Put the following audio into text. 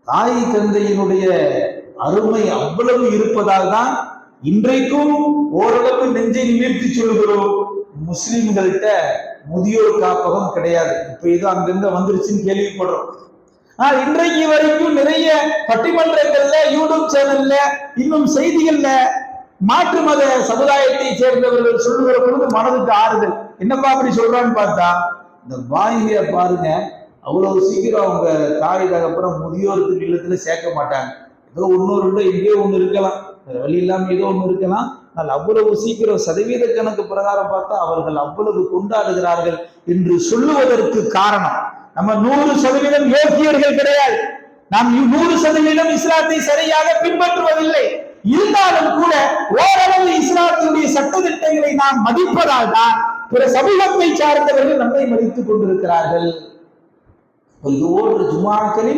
தாய் தந்தையினுடைய அருமை அவ்வளவு இருப்பதால் தான் இன்றைக்கும் ஓரளவு நெஞ்சை நிமிர்த்தி சொல்கிறோம், முஸ்லிம்கள்கிட்ட முதியோர் காப்பகம் கிடையாது. இப்ப ஏதோ அங்கிருந்து வந்துருச்சுன்னு கேள்விப்படுறோம். இன்றைக்கு வரைக்கும் நிறைய பட்டிமன்றங்கள்ல, யூடியூப் சேனல்ல, இன்னும் செய்திகள்ல மாற்று மத சமுதாயத்தை சேர்ந்தவர்கள் சொல்லுகிற பொழுது மனதுக்கு ஆறுதல். என்னப்பா அப்படி சொல்றான்னு பார்த்தா, இந்த பாய்கிய பாருங்க, அவ்வளவு சீக்கிரம் அவங்க தாய் தகப்பறம் முதியோருக்கு இல்லத்துல சேர்க்க மாட்டாங்க. ஏதோ ஒன்னொரு எங்கேயோ ஒண்ணு இருக்கலாம், வழி இல்லாம ஏதோ ஒண்ணு இருக்கலாம். ஆனால் அவ்வளவு சீக்கிரம் சதவீத கணக்கு பிரகாரம் பார்த்தா அவர்கள் அவ்வளவு கொண்டாடுகிறார்கள் என்று சொல்லுவதற்கு காரணம், நம்ம 100% யோக்கியர்கள் கிடையாது. நாம் 100% இஸ்லாத்தை சரியாக பின்பற்றுவதில்லை. இருந்தாலும் கூட ஓரளவு இஸ்லாத்தினுடைய சட்டத்திட்டங்களை நாம் மதிப்பதால் தான் பிற சமூகத்தை சார்ந்தவர்கள் நம்மை மதித்துக் கொண்டிருக்கிறார்கள். இது ஒரு ஜுமாக்களில்